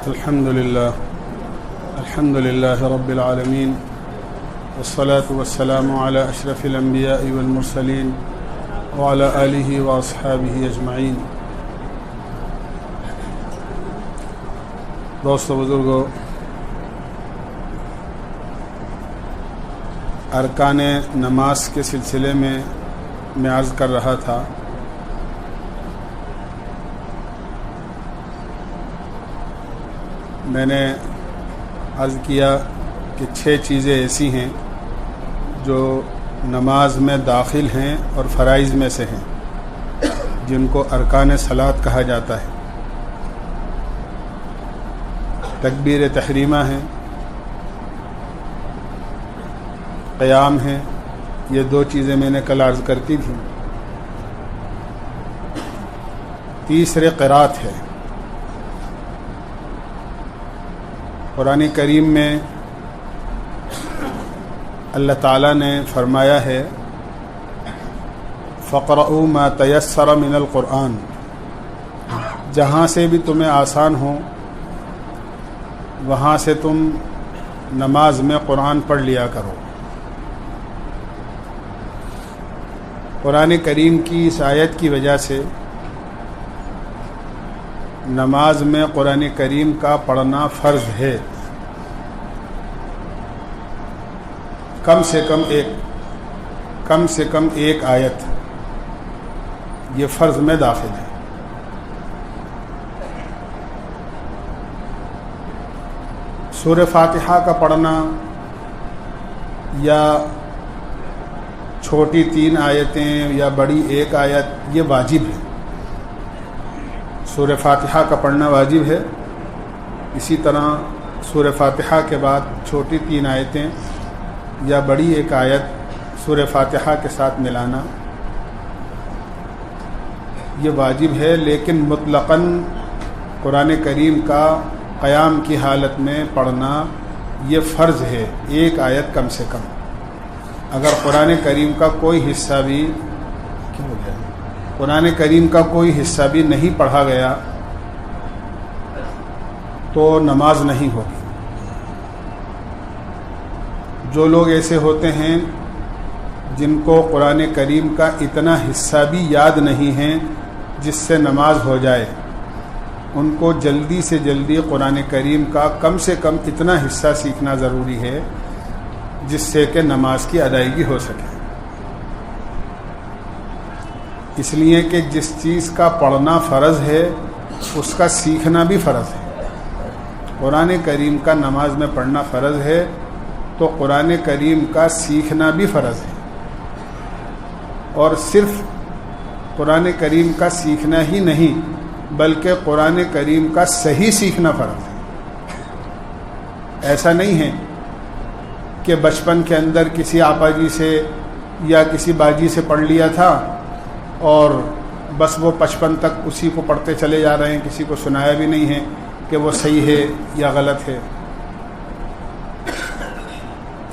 الحمد لله رب العالمين والصلاة والسلام على أشرف الأنبياء والمرسلين وعلى آله وأصحابه أجمعين. دوستو بزرگو، ارکان نماز کے سلسلے میں عرض کر رہا تھا میں نے عرض کیا کہ 6 چیزیں ایسی ہیں جو نماز میں داخل ہیں اور فرائض میں سے ہیں، جن کو ارکان صلاۃ کہا جاتا ہے. تکبیر تحریمہ ہے، قیام ہے، یہ 2 چیزیں میں نے کل عرض کرتی تھیں. تیسرے قرات ہے. قرآن کریم میں اللہ تعالیٰ نے فرمایا ہے فَقْرَؤُوا مَا تَيَسَّرَ مِنَ الْقُرْآنِ، جہاں سے بھی تمہیں آسان ہو وہاں سے تم نماز میں قرآن پڑھ لیا کرو. قرآن کریم کی اس آیت کی وجہ سے نماز میں قرآن کریم کا پڑھنا فرض ہے. کم سے کم ایک آیت یہ فرض میں داخل ہے. سورہ فاتحہ کا پڑھنا یا چھوٹی 3 آیتیں یا بڑی 1 آیت یہ واجب ہے. سورہ فاتحہ کا پڑھنا واجب ہے. اسی طرح سورہ فاتحہ کے بعد چھوٹی 3 آیتیں یا بڑی 1 آیت سورہ فاتحہ کے ساتھ ملانا یہ واجب ہے. لیکن مطلقاً قرآن کریم کا قیام کی حالت میں پڑھنا یہ فرض ہے، 1 آیت کم سے کم. اگر قرآن کریم کا کوئی حصہ بھی نہیں پڑھا گیا تو نماز نہیں ہوگی. جو لوگ ایسے ہوتے ہیں جن کو قرآن کریم کا اتنا حصہ بھی یاد نہیں ہے جس سے نماز ہو جائے، ان کو جلدی سے جلدی قرآن کریم کا کم سے کم اتنا حصہ سیکھنا ضروری ہے جس سے کہ نماز کی ادائیگی ہو سکے. اس لیے کہ جس چیز کا پڑھنا فرض ہے اس کا سیکھنا بھی فرض ہے. قرآن کریم کا نماز میں پڑھنا فرض ہے تو قرآن کریم کا سیکھنا بھی فرض ہے. اور صرف قرآن کریم کا سیکھنا ہی نہیں بلکہ قرآن کریم کا صحیح سیکھنا فرض ہے. ایسا نہیں ہے کہ بچپن کے اندر کسی آپا جی سے یا کسی باجی سے پڑھ لیا تھا اور بس وہ 55 تک اسی کو پڑھتے چلے جا رہے ہیں، کسی کو سنایا بھی نہیں ہے کہ وہ صحیح ہے یا غلط ہے.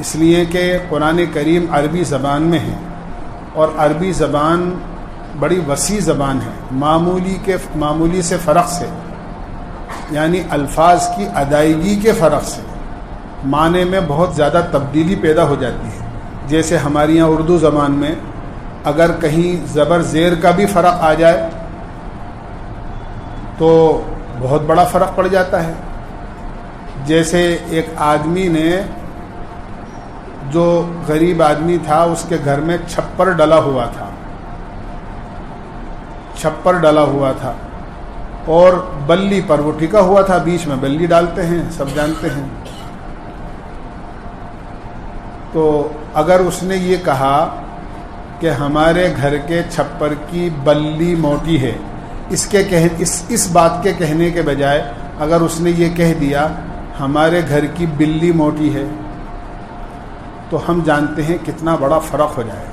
اس لیے کہ قرآن کریم عربی زبان میں ہے اور عربی زبان بڑی وسیع زبان ہے. معمولی سے فرق سے، یعنی الفاظ کی ادائیگی کے فرق سے معنی میں بہت زیادہ تبدیلی پیدا ہو جاتی ہے. جیسے ہمارے یہاں اردو زبان میں اگر کہیں زبر زیر کا بھی فرق آ جائے تو بہت بڑا فرق پڑ جاتا ہے. جیسے ایک آدمی نے، جو غریب آدمی تھا، اس کے گھر میں چھپر ڈلا ہوا تھا اور بلی پر وہ ٹھکا ہوا تھا. بیچ میں بلی ڈالتے ہیں، سب جانتے ہیں. تو اگر اس نے یہ کہا کہ ہمارے گھر کے چھپر کی بلی موٹی ہے، اس بات کے کہنے کے بجائے اگر اس نے یہ کہہ دیا ہمارے گھر کی بلی موٹی ہے تو ہم جانتے ہیں کتنا بڑا فرق ہو جائے گا.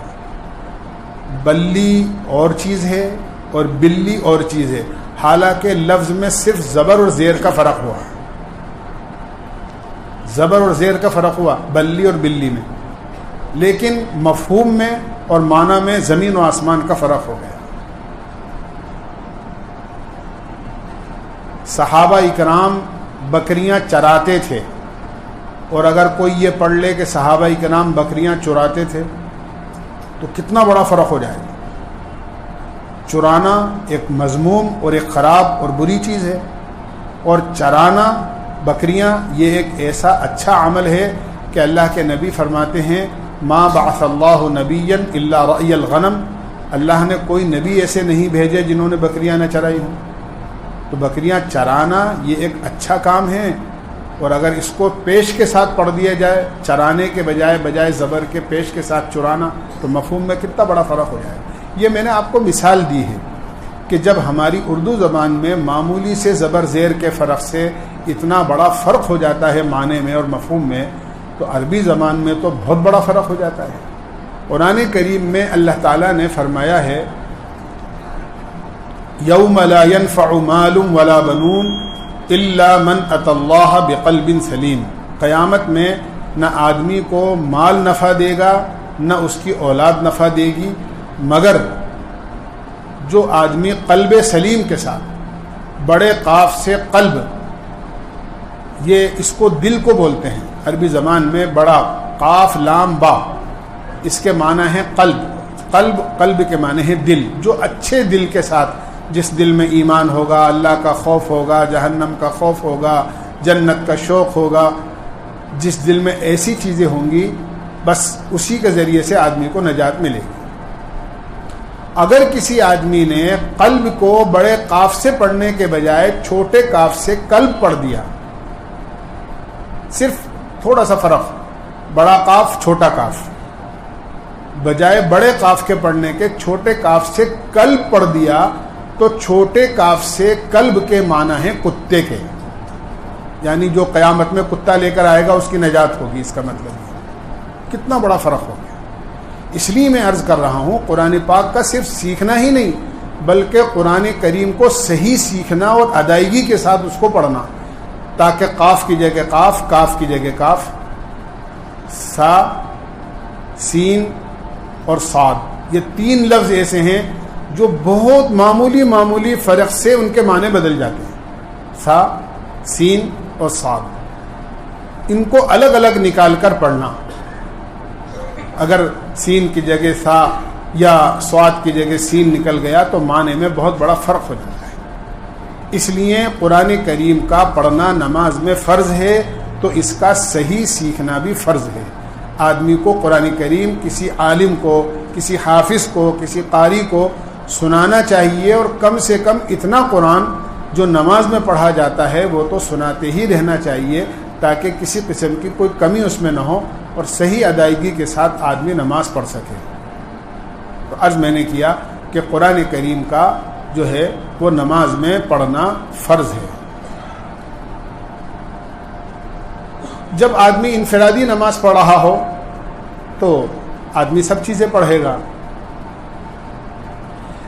بلی اور چیز ہے اور بلی اور چیز ہے، حالانکہ لفظ میں صرف زبر اور زیر کا فرق ہوا. زبر اور زیر کا فرق ہوا بلی اور بلی میں، لیکن مفہوم میں اور معنی میں زمین و آسمان کا فرق ہو گیا. صحابہ اکرام بکریاں چراتے تھے، اور اگر کوئی یہ پڑھ لے کہ صحابہ کرام بکریاں چراتے تھے تو کتنا بڑا فرق ہو جائے گا۔ چرانا ایک مذموم اور ایک خراب اور بری چیز ہے، اور چرانا بکریاں یہ ایک ایسا اچھا عمل ہے کہ اللہ کے نبی فرماتے ہیں ما بعث اللہ نبیا الا رعی الغنم، اللہ نے کوئی نبی ایسے نہیں بھیجے جنہوں نے بکریاں نہ چرائی ہوں۔ تو بکریاں چرانا یہ ایک اچھا کام ہے، اور اگر اس کو پیش کے ساتھ پڑھ دیا جائے، چرانے کے بجائے زبر کے پیش کے ساتھ چرانا، تو مفہوم میں کتنا بڑا فرق ہو جائے۔ یہ میں نے آپ کو مثال دی ہے کہ جب ہماری اردو زبان میں معمولی سے زبر زیر کے فرق سے اتنا بڑا فرق ہو جاتا ہے معنی میں اور مفہوم میں، تو عربی زبان میں تو بہت بڑا فرق ہو جاتا ہے۔ قرآن کریم میں اللہ تعالیٰ نے فرمایا ہے یوم لا ينفع مال ولا بنون الا من اتى اللہ بقلب سلیم، قیامت میں نہ آدمی کو مال نفع دے گا نہ اس کی اولاد نفع دے گی، مگر جو آدمی قلب سلیم کے ساتھ، بڑے قاف سے قلب، یہ اس کو دل کو بولتے ہیں عربی زبان میں، بڑا قاف لام با، اس کے معنی ہے قلب، قلب کے معنی ہے دل، جو اچھے دل کے ساتھ، جس دل میں ایمان ہوگا، اللہ کا خوف ہوگا، جہنم کا خوف ہوگا، جنت کا شوق ہوگا، جس دل میں ایسی چیزیں ہوں گی، بس اسی کے ذریعے سے آدمی کو نجات ملے گی۔ اگر کسی آدمی نے قلب کو بڑے قاف سے پڑھنے کے بجائے چھوٹے قاف سے قلب پڑھ دیا، صرف تھوڑا سا فرق، بڑا قاف چھوٹا قاف، بجائے بڑے قاف کے پڑھنے کے چھوٹے قاف سے قلب پڑھ دیا، تو چھوٹے قاف سے قلب کے معنی ہیں کتے کے، یعنی جو قیامت میں کتا لے کر آئے گا اس کی نجات ہوگی، اس کا مطلب ہے کتنا بڑا فرق ہو گیا۔ اس لیے میں عرض کر رہا ہوں قرآن پاک کا صرف سیکھنا ہی نہیں بلکہ قرآن کریم کو صحیح سیکھنا اور ادائیگی کے ساتھ اس کو پڑھنا، تاکہ قاف کی جگہ قاف، کاف کی جگہ کاف، سا، سین اور صاد، یہ تین لفظ ایسے ہیں جو بہت معمولی فرق سے ان کے معنی بدل جاتے ہیں، سا، سین اور صاد، ان کو الگ الگ نکال کر پڑھنا۔ اگر سین کی جگہ سا یا صاد کی جگہ سین نکل گیا تو معنی میں بہت بڑا فرق ہو جاتا ہے۔ اس لیے قرآن کریم کا پڑھنا نماز میں فرض ہے، تو اس کا صحیح سیکھنا بھی فرض ہے۔ آدمی کو قرآن کریم کسی عالم کو، کسی حافظ کو، کسی قاری کو سنانا چاہیے، اور کم سے کم اتنا قرآن جو نماز میں پڑھا جاتا ہے وہ تو سناتے ہی رہنا چاہیے، تاکہ کسی قسم کی کوئی کمی اس میں نہ ہو اور صحیح ادائیگی کے ساتھ آدمی نماز پڑھ سکے۔ تو عرض میں نے کیا کہ قرآن کریم کا جو ہے وہ نماز میں پڑھنا فرض ہے۔ جب آدمی انفرادی نماز پڑھ رہا ہو تو آدمی سب چیزیں پڑھے گا،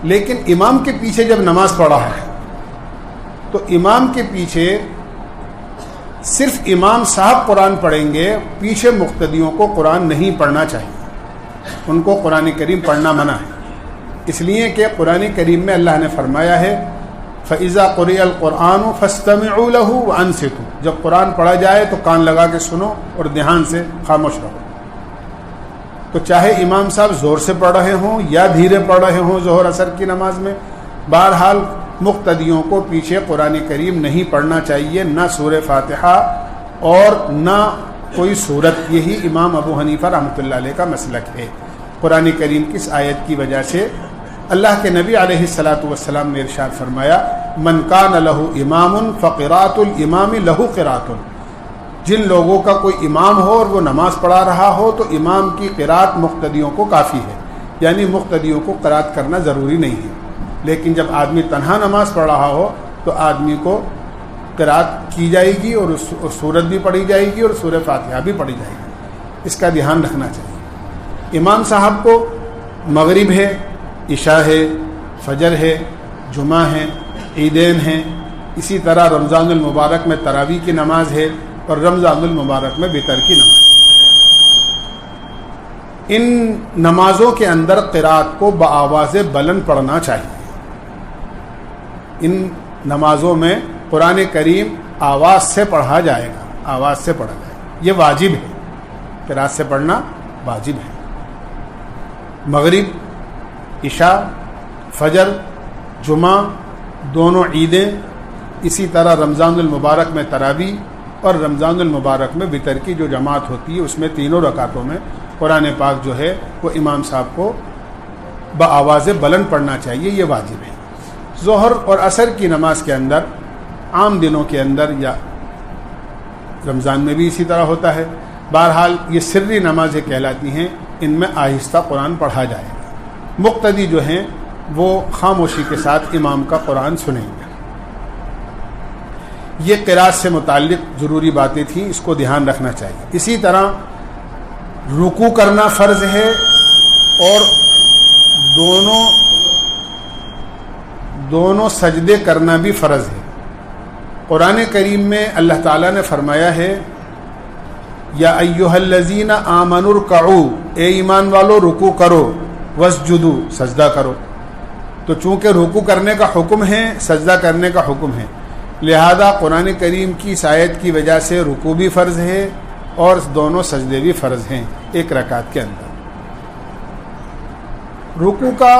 لیکن امام کے پیچھے جب نماز پڑھ رہا ہے تو امام کے پیچھے صرف امام صاحب قرآن پڑھیں گے، پیچھے مقتدیوں کو قرآن نہیں پڑھنا چاہیے، ان کو قرآن کریم پڑھنا منع ہے، اس لیے کہ قرآن کریم میں اللہ نے فرمایا ہے فَإِذَا قُرِئَ الْقُرْآنُ فَاسْتَمِعُوا لَهُ وَأَنصِتُوا، جب قرآن پڑھا جائے تو کان لگا کے سنو اور دھیان سے خاموش رہو۔ تو چاہے امام صاحب زور سے پڑھ رہے ہوں یا دھیرے پڑھ رہے ہوں ظہر اثر کی نماز میں، بہرحال مقتدیوں کو پیچھے قرآن کریم نہیں پڑھنا چاہیے، نہ سورہ فاتحہ اور نہ کوئی سورت۔ یہی امام ابو حنیفہ رحمۃ اللہ علیہ کا مسلک ہے۔ قرآن کریم کس آیت کی وجہ سے؟ اللہ کے نبی علیہ الصلاۃ والسلام نے ارشاد فرمایا من کان لہ امام فقراۃ الامام لہ قراۃ، جن لوگوں کا کوئی امام ہو اور وہ نماز پڑھا رہا ہو تو امام کی قرات مقتدیوں کو کافی ہے، یعنی مقتدیوں کو قرات کرنا ضروری نہیں ہے۔ لیکن جب آدمی تنہا نماز پڑھ رہا ہو تو آدمی کو قرات کی جائے گی اور سورت بھی پڑھی جائے گی اور سورہ فاتحہ بھی پڑھی جائے گی، اس کا دھیان رکھنا چاہیے۔ امام صاحب کو مغرب ہے، عشاء ہے، فجر ہے، جمعہ ہے، عیدین ہیں، اسی طرح رمضان المبارک میں تراویح کی نماز ہے اور رمضان المبارک میں وتر کی نماز۔ ان نمازوں کے اندر قرات کو بآواز بلند پڑھنا چاہیے۔ ان نمازوں میں قرآن کریم آواز سے پڑھا جائے گا، آواز سے پڑھا جائے گا، یہ واجب ہے، قرات سے پڑھنا واجب ہے۔ مغرب، عشاء، فجر، جمعہ، دونوں عیدیں، اسی طرح رمضان المبارک میں تراویح اور رمضان المبارک میں وتر کی جو جماعت ہوتی ہے اس میں تینوں رکعتوں میں قرآن پاک جو ہے وہ امام صاحب کو بآواز بلند پڑھنا چاہیے، یہ واجب ہے۔ ظہر اور عصر کی نماز کے اندر عام دنوں کے اندر یا رمضان میں بھی اسی طرح ہوتا ہے، بہرحال یہ سری نمازیں کہلاتی ہیں، ان میں آہستہ قرآن پڑھا جائے گا۔ مقتدی جو ہیں وہ خاموشی کے ساتھ امام کا قرآن سنیں گے۔ یہ قرات سے متعلق ضروری باتیں تھیں، اس کو دھیان رکھنا چاہیے۔ اسی طرح رکوع کرنا فرض ہے اور دونوں سجدے کرنا بھی فرض ہے۔ قرآن کریم میں اللہ تعالیٰ نے فرمایا ہے یا ایھا الذین آمنوا ارکعوا، اے ایمان والو رکوع کرو، واسجدوا، سجدہ کرو۔ تو چونکہ رکوع کرنے کا حکم ہے، سجدہ کرنے کا حکم ہے، لہذا قرآن کریم کی اس آیت کی وجہ سے رکوع بھی فرض ہے اور دونوں سجدے بھی فرض ہیں ایک رکعت کے اندر۔ رکوع کا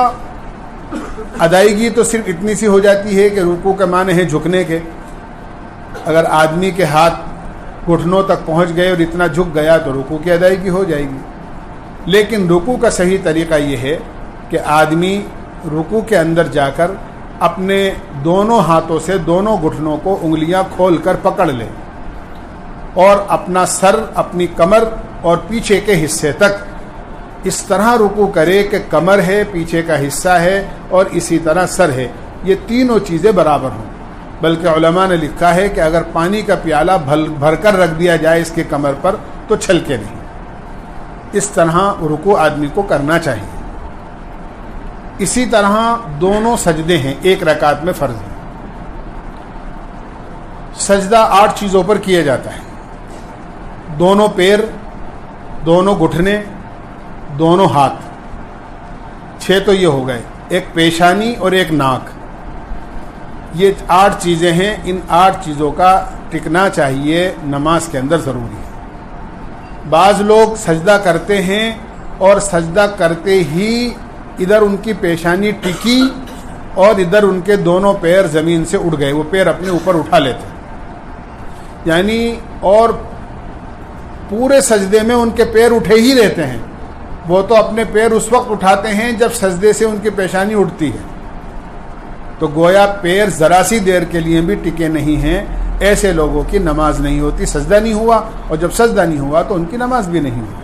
ادائیگی تو صرف اتنی سی ہو جاتی ہے کہ رکوع کے معنی ہے جھکنے کے۔ اگر آدمی کے ہاتھ گھٹنوں تک پہنچ گئے اور اتنا جھک گیا تو رکوع کی ادائیگی ہو جائے گی، لیکن رکوع کا صحیح طریقہ یہ ہے کہ آدمی رکوع کے اندر جا کر اپنے دونوں ہاتھوں سے دونوں گھٹنوں کو انگلیاں کھول کر پکڑ لے اور اپنا سر، اپنی کمر اور پیچھے کے حصے تک اس طرح رکوع کرے کہ کمر ہے، پیچھے کا حصہ ہے اور اسی طرح سر ہے، یہ تینوں چیزیں برابر ہوں۔ بلکہ علماء نے لکھا ہے کہ اگر پانی کا پیالہ بھر کر رکھ دیا جائے اس کی کمر پر تو چھلکے نہیں۔ اس طرح رکوع آدمی کو کرنا چاہیے۔ اسی طرح دونوں سجدے ہیں، ایک رکعت میں فرض ہیں۔ سجدہ 8 چیزوں پر کیا جاتا ہے، دونوں پیر، دونوں گھٹنے، دونوں ہاتھ، 6 تو یہ ہو گئے، ایک پیشانی اور ایک ناک، یہ 8 چیزیں ہیں۔ ان 8 چیزوں کا ٹکنا چاہیے، نماز کے اندر ضروری ہے۔ بعض لوگ سجدہ کرتے ہیں اور سجدہ کرتے ہی ادھر ان کی پیشانی ٹکی اور ادھر ان کے دونوں پیر زمین سے اٹھ گئے، وہ پیر اپنے اوپر اٹھا لیتے ہیں، یعنی اور پورے سجدے میں ان کے پیر اٹھے ہی رہتے ہیں۔ وہ تو اپنے پیر اس وقت اٹھاتے ہیں جب سجدے سے ان کی پیشانی اٹھتی ہے، تو گویا پیر ذرا سی دیر کے لیے بھی ٹکے نہیں ہیں۔ ایسے لوگوں کی نماز نہیں ہوتی، سجدہ نہیں ہوا، اور جب سجدہ نہیں ہوا تو ان کی نماز بھی نہیں ہوئی۔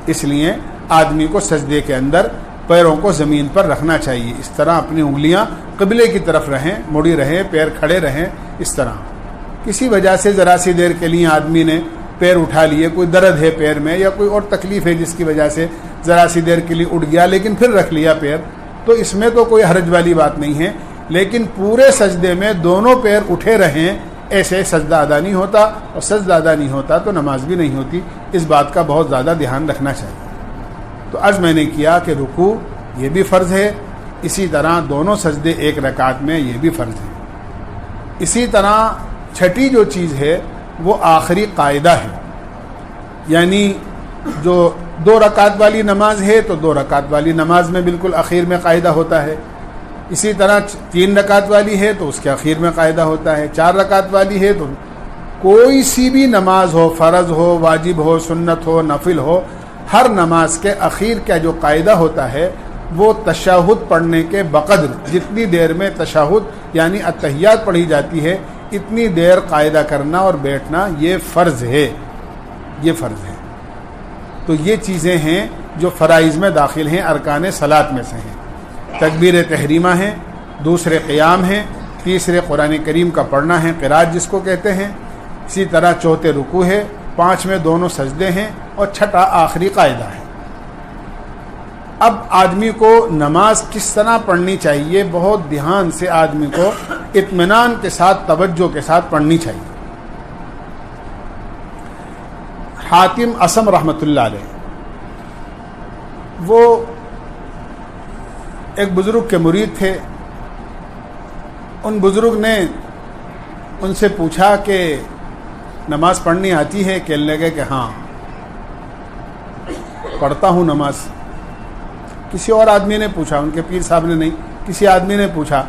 اس لیے آدمی کو سجدے کے اندر پیروں کو زمین پر رکھنا چاہیے، اس طرح اپنی انگلیاں قبلے کی طرف رہیں، مڑی رہیں، پیر کھڑے رہیں، اس طرح۔ کسی وجہ سے ذرا سی دیر کے لیے آدمی نے پیر اٹھا لیے، کوئی درد ہے پیر میں یا کوئی اور تکلیف ہے جس کی وجہ سے ذرا سی دیر کے لیے اٹھ گیا لیکن پھر رکھ لیا پیر، تو اس میں تو کوئی حرج والی بات نہیں ہے، لیکن پورے سجدے میں دونوں پیر اٹھے رہیں، ایسے سجدہ ادا نہیں ہوتا، اور سجدہ ادا نہیں ہوتا تو نماز بھی نہیں ہوتی۔ اس بات کا بہت زیادہ دھیان رکھنا چاہیے۔ تو عرض میں نے کیا کہ رکوع یہ بھی فرض ہے، اسی طرح دونوں سجدے ایک رکعت میں یہ بھی فرض ہے۔ اسی طرح چھٹی جو چیز ہے وہ آخری قاعدہ ہے، یعنی جو 2 رکعت والی نماز ہے تو 2 رکعت والی نماز میں بالکل اخیر میں قاعدہ ہوتا ہے، اسی طرح 3 رکعت والی ہے تو اس کے اخیر میں قاعدہ ہوتا ہے، 4 رکعت والی ہے تو کوئی سی بھی نماز ہو، فرض ہو، واجب ہو، سنت ہو، نفل ہو، ہر نماز کے اخیر کا جو قاعدہ ہوتا ہے وہ تشہد پڑھنے کے بقدر، جتنی دیر میں تشہد یعنی التحیات پڑھی جاتی ہے اتنی دیر قاعدہ کرنا اور بیٹھنا، یہ فرض ہے، یہ فرض ہے۔ تو یہ چیزیں ہیں جو فرائض میں داخل ہیں، ارکان صلاۃ میں سے ہیں۔ تکبیر تحریمہ ہیں، دوسرے قیام ہیں، تیسرے قرآن کریم کا پڑھنا ہے، قرات جس کو کہتے ہیں، اسی طرح چوتھے رکوع ہے، 5ویں دونوں سجدے ہیں، اور 6واں آخری قاعدہ ہے۔ اب آدمی کو نماز کس طرح پڑھنی چاہیے، بہت دھیان سے آدمی کو اطمینان کے ساتھ، توجہ کے ساتھ پڑھنی چاہیے۔ حاتم اصم رحمۃ اللہ علیہ، وہ ایک بزرگ کے مرید تھے۔ ان بزرگ نے ان سے پوچھا کہ نماز پڑھنی آتی ہے؟ کہنے لگے کہ ہاں پڑھتا ہوں نماز۔ کسی اور آدمی نے پوچھا، ان کے پیر صاحب نے نہیں، کسی آدمی نے پوچھا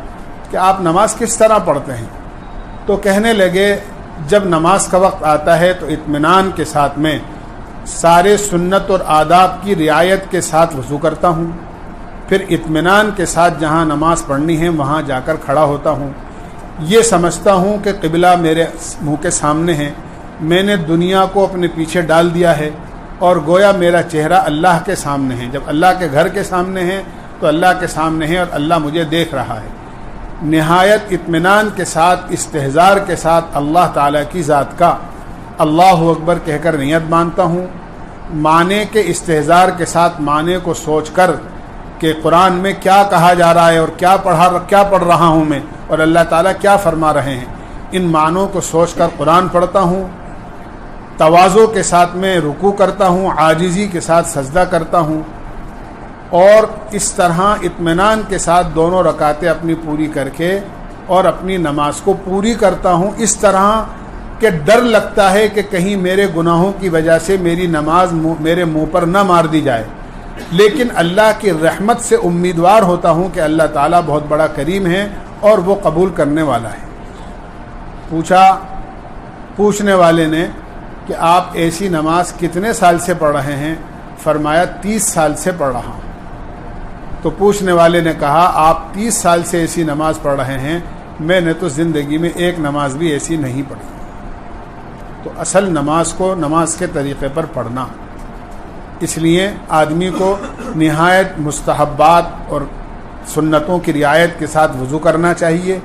کہ آپ نماز کس طرح پڑھتے ہیں؟ تو کہنے لگے جب نماز کا وقت آتا ہے تو اطمینان کے ساتھ میں سارے سنت اور آداب کی رعایت کے ساتھ وضو کرتا ہوں، پھر اطمینان کے ساتھ جہاں نماز پڑھنی ہے وہاں جا کر کھڑا ہوتا ہوں، یہ سمجھتا ہوں کہ قبلہ میرے منہ کے سامنے ہے، میں نے دنیا کو اپنے پیچھے ڈال دیا ہے اور گویا میرا چہرہ اللہ کے سامنے ہے۔ جب اللہ کے گھر کے سامنے ہے تو اللہ کے سامنے ہے اور اللہ مجھے دیکھ رہا ہے۔ نہایت اطمینان کے ساتھ، استحضار کے ساتھ اللہ تعالیٰ کی ذات کا اللہ اکبر کہہ کر نیت مانتا ہوں، معنی کے استحضار کے ساتھ معنی کو سوچ کر کہ قرآن میں کیا کہا جا رہا ہے اور کیا پڑھ رہا ہوں میں اور اللہ تعالیٰ کیا فرما رہے ہیں، ان معنوں کو سوچ کر قرآن پڑھتا ہوں۔ تواضع کے ساتھ میں رکوع کرتا ہوں، عاجزی کے ساتھ سجدہ کرتا ہوں، اور اس طرح اطمینان کے ساتھ دونوں رکعتیں اپنی پوری کر کے اور اپنی نماز کو پوری کرتا ہوں، اس طرح کہ ڈر لگتا ہے کہ کہیں میرے گناہوں کی وجہ سے میری نماز میرے منہ پر نہ مار دی جائے، لیکن اللہ کی رحمت سے امیدوار ہوتا ہوں کہ اللہ تعالیٰ بہت بڑا کریم ہے اور وہ قبول کرنے والا ہے۔ پوچھنے والے نے کہ آپ ایسی نماز کتنے سال سے پڑھ رہے ہیں؟ فرمایا 30 سال سے پڑھ رہا ہوں۔ تو پوچھنے والے نے کہا آپ 30 سال سے ایسی نماز پڑھ رہے ہیں، میں نے تو زندگی میں ایک نماز بھی ایسی نہیں پڑھی۔ تو اصل نماز کو نماز کے طریقے پر پڑھنا، اس لیے آدمی کو نہایت مستحبات اور سنتوں کی رعایت کے ساتھ وضو کرنا چاہیے،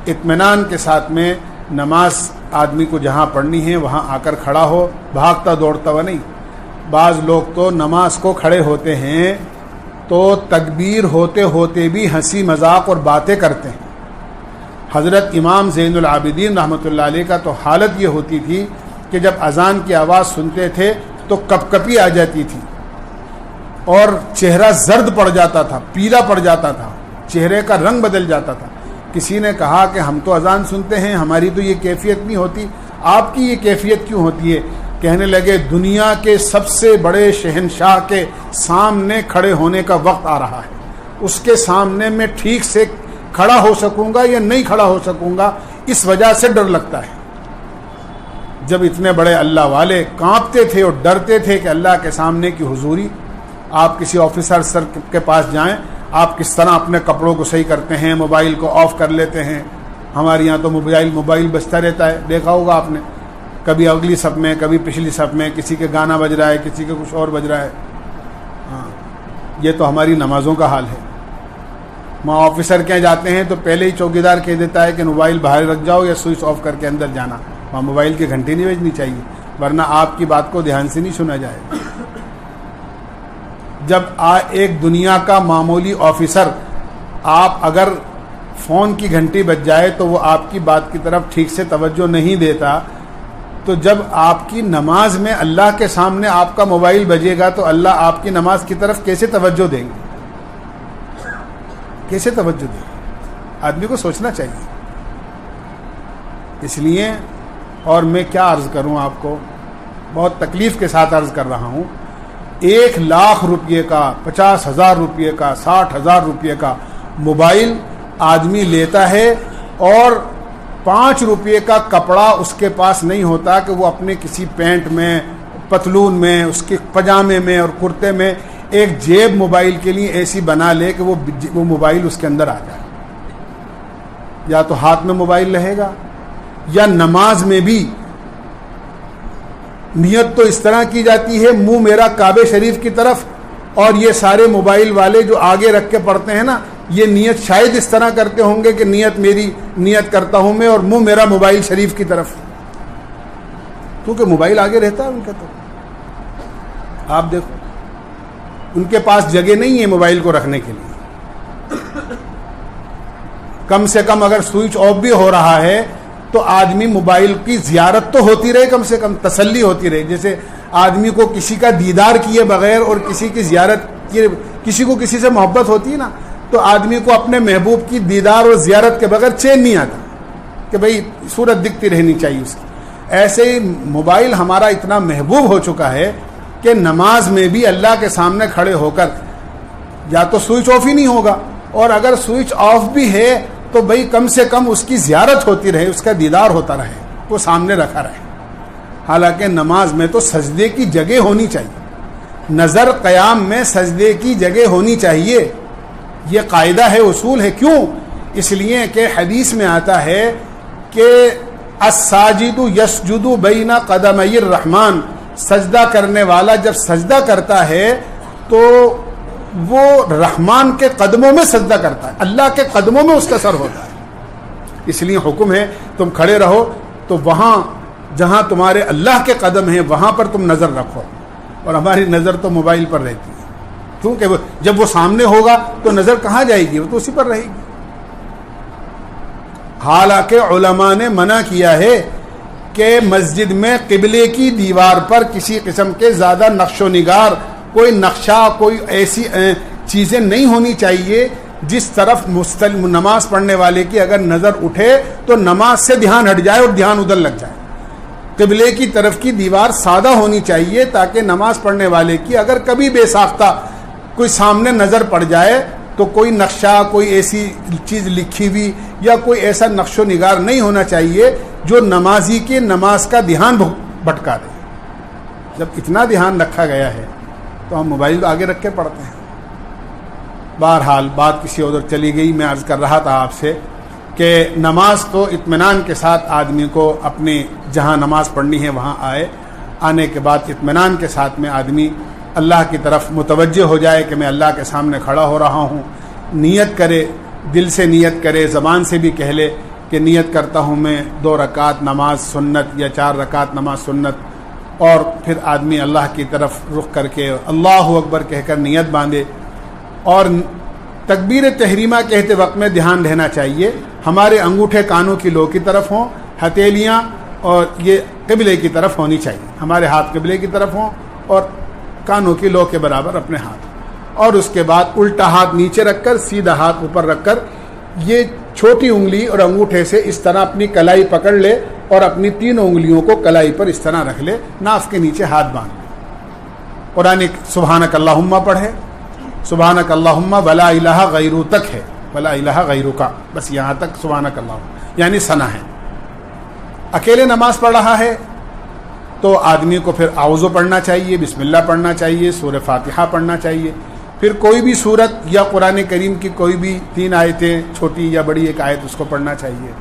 اطمینان کے ساتھ میں نماز آدمی کو جہاں پڑھنی ہے وہاں آ کر کھڑا ہو، بھاگتا دوڑتا ہوا نہیں۔ بعض لوگ تو نماز کو کھڑے ہوتے ہیں تو تکبیر ہوتے ہوتے بھی ہنسی مذاق اور باتیں کرتے ہیں۔ حضرت امام زین العابدین رحمۃ اللہ علیہ کا تو حالت یہ ہوتی تھی کہ جب اذان کی آواز سنتے تھے تو کپ کپی آ جاتی تھی اور چہرہ زرد پڑ جاتا تھا، پیلا پڑ جاتا تھا، چہرے کا رنگ بدل جاتا تھا۔ کسی نے کہا کہ ہم تو اذان سنتے ہیں، ہماری تو یہ کیفیت نہیں ہوتی، آپ کی یہ کیفیت کیوں ہوتی ہے؟ کہنے لگے دنیا کے سب سے بڑے شہنشاہ کے سامنے کھڑے ہونے کا وقت آ رہا ہے، اس کے سامنے میں ٹھیک سے کھڑا ہو سکوں گا یا نہیں کھڑا ہو سکوں گا، اس وجہ سے ڈر لگتا ہے۔ جب اتنے بڑے اللہ والے کانپتے تھے اور ڈرتے تھے کہ اللہ کے سامنے کی حضوری، آپ کسی آفیسر سر کے پاس جائیں، آپ کس طرح اپنے کپڑوں کو صحیح کرتے ہیں، موبائل کو آف کر لیتے ہیں۔ ہمارے یہاں تو موبائل بجتا رہتا ہے، دیکھا ہوگا آپ نے، کبھی اگلی صف میں کبھی پچھلی صف میں، کسی کے گانا بج رہا ہے، کسی کے کچھ اور بج رہا ہے۔ ہاں، یہ تو ہماری نمازوں کا حال ہے۔ وہاں آفیسر کہیں جاتے ہیں تو پہلے ہی چوکیدار کہہ دیتا ہے کہ موبائل باہر رکھ جاؤ یا سوئچ آف کر کے اندر جانا، وہاں موبائل کی گھنٹی نہیں بجنی چاہیے ورنہ آپ کی بات کو دھیان سے نہیں سنا جائے گا۔ جب ایک دنیا کا معمولی آفیسر آپ اگر فون کی گھنٹی بج جائے تو وہ آپ کی بات کی طرف ٹھیک سے توجہ نہیں دیتا، تو جب آپ کی نماز میں اللہ کے سامنے آپ کا موبائل بجے گا تو اللہ آپ کی نماز کی طرف کیسے توجہ دیں گے؟ کیسے توجہ دیں گے؟ آدمی کو سوچنا چاہیے۔ اس لیے، اور میں کیا عرض کروں آپ کو، بہت تکلیف کے ساتھ عرض کر رہا ہوں، 1,00,000 روپئے کا، 50,000 روپئے کا، 60,000 روپئے کا موبائل آدمی لیتا ہے اور 5 روپئے کا کپڑا اس کے پاس نہیں ہوتا کہ وہ اپنے کسی پینٹ میں، پتلون میں، اس کے پجامے میں اور کرتے میں ایک جیب موبائل کے لیے ایسی بنا لے کہ وہ موبائل اس کے اندر آ جائے۔ یا تو ہاتھ میں موبائل رہے گا، یا نماز میں بھی نیت تو اس طرح کی جاتی ہے منہ میرا کعبہ شریف کی طرف، اور یہ سارے موبائل والے جو آگے رکھ کے پڑھتے ہیں نا، یہ نیت شاید اس طرح کرتے ہوں گے کہ نیت کرتا ہوں میں اور منہ میرا موبائل شریف کی طرف، کیونکہ موبائل آگے رہتا ہے ان کا۔ تو آپ دیکھو ان کے پاس جگہ نہیں ہے موبائل کو رکھنے کے لیے۔ کم سے کم اگر سوئچ آف بھی ہو رہا ہے تو آدمی موبائل کی زیارت تو ہوتی رہے، کم سے کم تسلی ہوتی رہے۔ جیسے آدمی کو کسی کا دیدار کیے بغیر اور کسی کی زیارت کیے، کسی کو کسی سے محبت ہوتی ہے نا، تو آدمی کو اپنے محبوب کی دیدار اور زیارت کے بغیر چین نہیں آتا۔ کہ بھئی صورت دکھتی رہنی چاہیے اس کی. ایسے ہی موبائل ہمارا اتنا محبوب ہو چکا ہے کہ نماز میں بھی اللہ کے سامنے کھڑے ہو کر یا تو سوئچ آف ہی نہیں ہوگا, اور اگر سوئچ آف بھی ہے تو بھئی کم سے کم اس کی زیارت ہوتی رہے, اس کا دیدار ہوتا رہے, وہ سامنے رکھا رہے. حالانکہ نماز میں تو سجدے کی جگہ ہونی چاہیے, نظر قیام میں سجدے کی جگہ ہونی چاہیے. یہ قاعدہ ہے, اصول ہے. کیوں؟ اس لیے کہ حدیث میں آتا ہے کہ الساجد یسجد بین قدمی الرحمن, سجدہ کرنے والا جب سجدہ کرتا ہے تو وہ رحمان کے قدموں میں سجدہ کرتا ہے, اللہ کے قدموں میں اس کا سر ہوتا ہے. اس لیے حکم ہے تم کھڑے رہو تو وہاں جہاں تمہارے اللہ کے قدم ہیں وہاں پر تم نظر رکھو, اور ہماری نظر تو موبائل پر رہتی ہے, کیونکہ جب وہ سامنے ہوگا تو نظر کہاں جائے گی, وہ تو اسی پر رہے گی. حالانکہ علماء نے منع کیا ہے کہ مسجد میں قبلے کی دیوار پر کسی قسم کے زیادہ نقش و نگار, کوئی نقشہ, کوئی ایسی چیزیں نہیں ہونی چاہیے جس طرف نماز پڑھنے والے کی اگر نظر اٹھے تو نماز سے دھیان ہٹ جائے اور دھیان ادھر لگ جائے. قبلے کی طرف کی دیوار سادہ ہونی چاہیے تاکہ نماز پڑھنے والے کی اگر کبھی بے ساختہ کوئی سامنے نظر پڑ جائے تو کوئی نقشہ, کوئی ایسی چیز لکھی ہوئی یا کوئی ایسا نقش و نگار نہیں ہونا چاہیے جو نمازی کی نماز کا دھیان بھٹکا دے. جب اتنا دھیان رکھا گیا ہے تو ہم موبائل آگے رکھ کے پڑھتے ہیں. بہرحال بات کسی ادھر چلی گئی. میں عرض کر رہا تھا آپ سے کہ نماز تو اطمینان کے ساتھ آدمی کو اپنی جہاں نماز پڑھنی ہے وہاں آنے کے بعد اطمینان کے ساتھ میں آدمی اللہ کی طرف متوجہ ہو جائے کہ میں اللہ کے سامنے کھڑا ہو رہا ہوں. نیت کرے, دل سے نیت کرے, زبان سے بھی کہہ لے کہ نیت کرتا ہوں میں 2 رکعت نماز سنت یا 4 رکعت نماز سنت, اور پھر آدمی اللہ کی طرف رخ کر کے اللہ اکبر کہہ کر نیت باندھے. اور تکبیر تحریمہ کہتے وقت میں دھیان رہنا چاہیے ہمارے انگوٹھے کانوں کی لو کی طرف ہوں, ہتھیلیاں اور یہ قبلے کی طرف ہونی چاہیے. ہمارے ہاتھ قبلے کی طرف ہوں اور کانوں کی لو کے برابر اپنے ہاتھ, اور اس کے بعد الٹا ہاتھ نیچے رکھ کر سیدھا ہاتھ اوپر رکھ کر یہ چھوٹی انگلی اور انگوٹھے سے اس طرح اپنی کلائی پکڑ لے اور اپنی 3 انگلیوں کو کلائی پر اس طرح رکھ لے, ناف کے نیچے ہاتھ باندھ لے. قرآن سبحانک اللہم پڑھے, سبحانک اللہم ولا الہ غیرو تک ہے, ولا الہ غیرو کا, بس یہاں تک سبحانک اللہم یعنی ثنا ہے. اکیلے نماز پڑھ رہا ہے تو آدمی کو پھر اعوذ پڑھنا چاہیے, بسم اللہ پڑھنا چاہیے, سورہ فاتحہ پڑھنا چاہیے, پھر کوئی بھی سورت یا قرآن کریم کی کوئی بھی 3 آیتیں, چھوٹی یا بڑی ایک آیت اس کو پڑھنا چاہیے.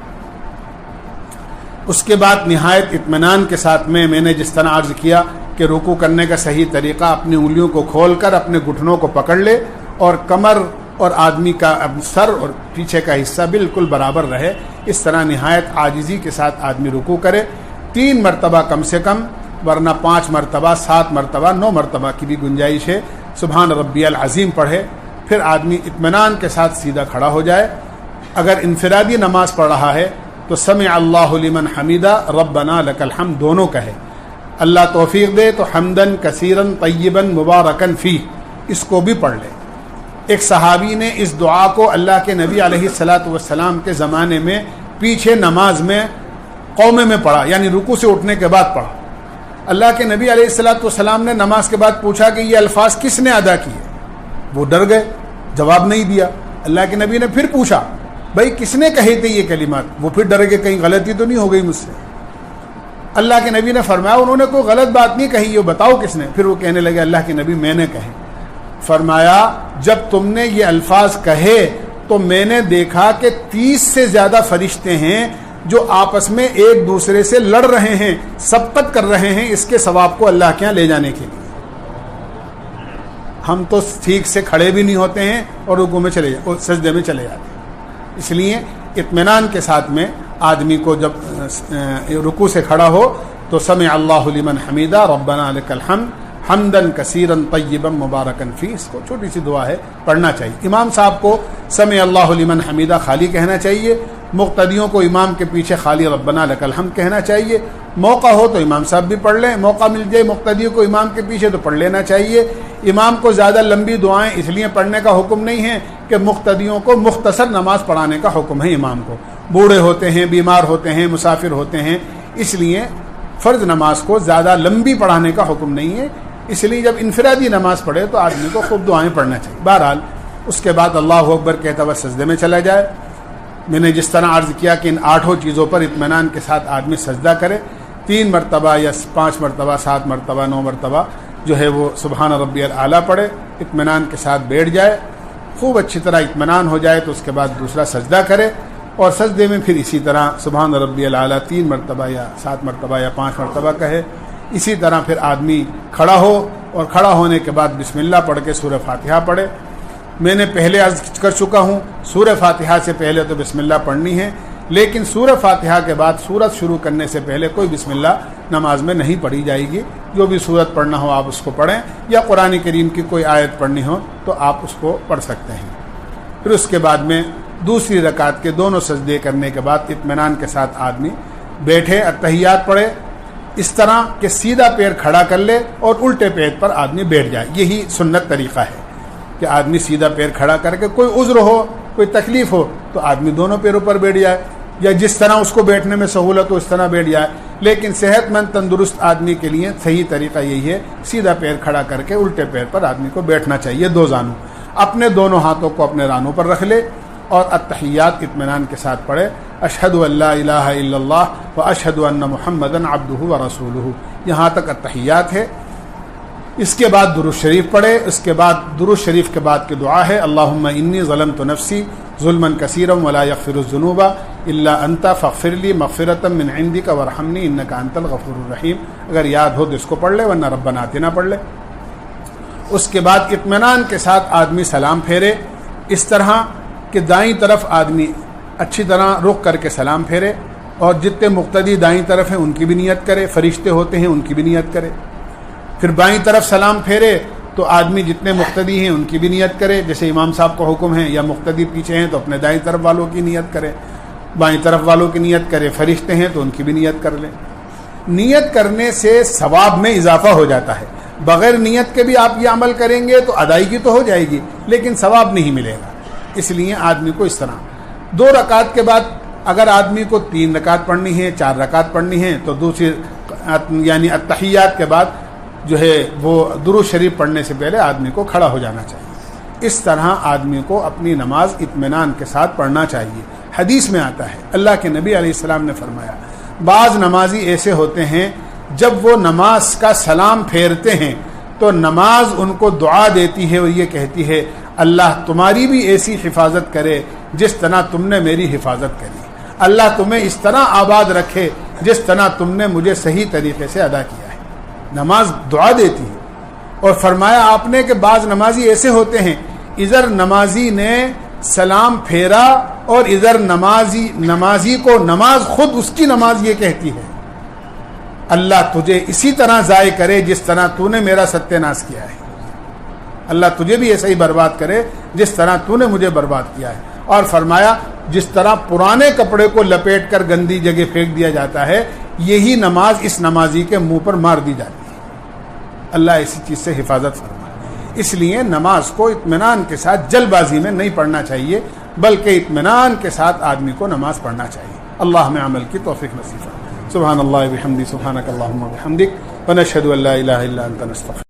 اس کے بعد نہایت اطمینان کے ساتھ میں نے جس طرح عرض کیا کہ رکوع کرنے کا صحیح طریقہ اپنی انگلیوں کو کھول کر اپنے گھٹنوں کو پکڑ لے اور کمر اور آدمی کا سر اور پیچھے کا حصہ بالکل برابر رہے. اس طرح نہایت عاجزی کے ساتھ آدمی رکوع کرے 3 مرتبہ کم سے کم, ورنہ 5 مرتبہ 7 مرتبہ 9 مرتبہ کی بھی گنجائش ہے. سبحان ربی العظیم پڑھے, پھر آدمی اطمینان کے ساتھ سیدھا کھڑا ہو جائے. اگر انفرادی نماز پڑھ رہا ہے تو سمع اللہ لمن حمیدہ ربنا لک الحمد دونوں کہے. اللہ توفیق دے تو حمدن کثیرن طیبن مبارکن فی, اس کو بھی پڑھ لے. ایک صحابی نے اس دعا کو اللہ کے نبی علیہ الصلاۃ والسلام کے زمانے میں پیچھے نماز میں قومے میں پڑھا, یعنی رکوع سے اٹھنے کے بعد پڑھا. اللہ کے نبی علیہ الصلاۃ والسلام نے نماز کے بعد پوچھا کہ یہ الفاظ کس نے ادا کیے؟ وہ ڈر گئے, جواب نہیں دیا. اللہ کے نبی نے پھر پوچھا بھائی کس نے کہے تھے یہ کلمات؟ وہ پھر ڈر گئے کہیں غلطی تو نہیں ہو گئی مجھ سے. اللہ کے نبی نے فرمایا انہوں نے کوئی غلط بات نہیں کہی, یہ بتاؤ کس نے؟ پھر وہ کہنے لگے اللہ کے نبی میں نے کہے. فرمایا جب تم نے یہ الفاظ کہے تو میں نے دیکھا کہ 30 سے زیادہ فرشتے ہیں جو آپس میں ایک دوسرے سے لڑ رہے ہیں, سبقت کر رہے ہیں اس کے ثواب کو اللہ کے یہاں لے جانے کے لیے. ہم تو ٹھیک سے کھڑے بھی نہیں ہوتے ہیں اور رکوع میں چلے جاتے, سجدے میں چلے جاتے ہیں. اس لیے اطمینان کے ساتھ میں آدمی کو جب رکوع سے کھڑا ہو تو سمع اللہ لمن حمیدہ ربنا لک الحمد حمدن کثیرن طیبا مبارکن فی, اس کو چھوٹی سی دعا ہے پڑھنا چاہیے. امام صاحب کو سمع اللہ لمن حمیدہ خالی کہنا چاہیے, مقتدیوں کو امام کے پیچھے خالی ربنا لک الحمد کہنا چاہیے. موقع ہو تو امام صاحب بھی پڑھ لیں, موقع مل جائے مقتدیوں کو امام کے پیچھے تو پڑھ لینا چاہیے. امام کو زیادہ لمبی دعائیں اس لیے پڑھنے کا حکم نہیں ہے کہ مقتدیوں کو مختصر نماز پڑھانے کا حکم ہے امام کو. بوڑھے ہوتے ہیں، بیمار ہوتے ہیں، مسافر ہوتے ہیں، اس لیے فرض نماز کو زیادہ لمبی پڑھانے کا حکم نہیں ہے. اس لیے جب انفرادی نماز پڑھے تو آدمی کو خوب دعائیں پڑھنا چاہیے. بہرحال اس کے بعد اللہ اکبر کہتا ہوا سجدے میں چلا جائے. میں نے جس طرح عرض کیا کہ ان 8 چیزوں پر اطمینان کے ساتھ آدمی سجدہ کرے. 3 مرتبہ یا 5 مرتبہ، 7 مرتبہ، 9 مرتبہ جو ہے وہ سبحان ربی الاعلیٰ پڑھے، اطمینان کے ساتھ بیٹھ جائے. خوب اچھی طرح اطمینان ہو جائے تو اس کے بعد دوسرا سجدہ کرے، اور سجدے میں پھر اسی طرح سبحان ربی الاعلیٰ 3 مرتبہ یا 7 مرتبہ یا 5 مرتبہ کہے. اسی طرح پھر آدمی کھڑا ہو، اور کھڑا ہونے کے بعد بسم اللہ پڑھ کے سورہ فاتحہ پڑھے. میں نے پہلے عرض کر چکا ہوں سورہ فاتحہ سے پہلے تو بسم اللہ پڑھنی ہے، لیکن سورہ فاتحہ کے بعد سورت شروع کرنے سے پہلے کوئی بسم اللہ نماز میں نہیں پڑھی جائے گی. جو بھی سورت پڑھنا ہو آپ اس کو پڑھیں، یا قرآن کریم کی کوئی آیت پڑھنی ہو تو آپ اس کو پڑھ سکتے ہیں. پھر اس کے بعد میں دوسری رکعت کے دونوں سجدے کرنے کے بعد اطمینان کے ساتھ آدمی بیٹھے، اتحیات پڑھے اس طرح کہ سیدھا پیر کھڑا کر لے اور الٹے پیر پر آدمی بیٹھ جائے. یہی سنت طریقہ ہے کہ آدمی سیدھا پیر کھڑا کر کے، کوئی عذر ہو، کوئی تکلیف ہو تو آدمی دونوں پیروں پر بیٹھ جائے، یا جس طرح اس کو بیٹھنے میں سہولت ہو اس طرح بیٹھ جائے. لیکن صحت مند تندرست آدمی کے لیے صحیح طریقہ یہی ہے سیدھا پیر کھڑا کر کے الٹے پیر پر آدمی کو بیٹھنا چاہیے. 2 زانوں اپنے دونوں ہاتھوں کو اپنے رانوں پر رکھ لے اور التحیات اطمینان کے ساتھ پڑھے. اشہد ان لا الہ الا اللہ و اشہد ان محمدًا عبدہ و رسولہ، یہاں تک التحیات ہے. اس کے بعد درود شریف پڑھے. اس کے بعد درود شریف کے بعد کی دعا ہے اللہم انی ظلمت نفسی ظلما کثیرا ولا یغفر الذنوب الا انت فاغفر لی مغفرۃ من عندک وارحمنی انک انت الغفور الرحیم. اگر یاد ہو تو اس کو پڑھ لے، ورنہ ربنا آتنا پڑھ لے. اس کے بعد اطمینان کے ساتھ آدمی سلام پھیرے، اس طرح کہ دائیں طرف آدمی اچھی طرح رخ کر کے سلام پھیرے، اور جتنے مقتدی دائیں طرف ہیں ان کی بھی نیت کرے، فرشتے ہوتے ہیں ان کی بھی نیت کرے. پھر بائیں طرف سلام پھیرے تو آدمی جتنے مقتدی ہیں ان کی بھی نیت کرے، جیسے امام صاحب کا حکم ہے، یا مقتدی پیچھے ہیں تو اپنے دائیں طرف والوں کی نیت کرے، بائیں طرف والوں کی نیت کرے. فرشتے ہیں تو ان کی بھی نیت کر لیں. نیت کرنے سے ثواب میں اضافہ ہو جاتا ہے. بغیر نیت کے بھی آپ یہ عمل کریں گے تو ادائیگی تو ہو جائے گی لیکن ثواب نہیں ملے گا. اس لیے آدمی کو اس طرح 2 رکعت کے بعد اگر آدمی کو 3 رکعت پڑھنی ہے، 4 رکعت پڑھنی ہے تو دوسری یعنی التحیات کے بعد جو ہے وہ درود شریف پڑھنے سے پہلے آدمی کو کھڑا ہو جانا چاہیے. اس طرح آدمی کو اپنی نماز اطمینان کے ساتھ پڑھنا چاہیے. حدیث میں آتا ہے اللہ کے نبی علیہ السلام نے فرمایا بعض نمازی ایسے ہوتے ہیں جب وہ نماز کا سلام پھیرتے ہیں تو نماز ان کو دعا دیتی ہے اور یہ کہتی ہے اللہ تمہاری بھی ایسی حفاظت کرے جس طرح تم نے میری حفاظت کری. اللہ تمہیں اس طرح آباد رکھے جس طرح تم نے مجھے صحیح طریقے سے ادا کیا ہے. نماز دعا دیتی ہے. اور فرمایا آپ نے کہ بعض نمازی ایسے ہوتے ہیں ادھر نمازی نے سلام پھیرا اور ادھر نمازی کو نماز خود اس کی نماز یہ کہتی ہے اللہ تجھے اسی طرح ضائع کرے جس طرح تو نے میرا ستیہ ناش کیا ہے. اللہ تجھے بھی ایسا ہی برباد کرے جس طرح تو نے مجھے برباد کیا ہے. اور فرمایا جس طرح پرانے کپڑے کو لپیٹ کر گندی جگہ پھینک دیا جاتا ہے یہی نماز اس نمازی کے منہ پر مار دی جاتی ہے. اللہ اسی چیز سے حفاظت فرمائے. اس لیے نماز کو اطمینان کے ساتھ جلد بازی میں نہیں پڑھنا چاہیے بلکہ اطمینان کے ساتھ آدمی کو نماز پڑھنا چاہیے. اللہ ہمیں عمل کی توفیق نصیب فرمائے. سبحان اللہ وبحمدہ سبحانک اللہم وبحمدک ونشہد ان لا الہ الا انت نستغفرک.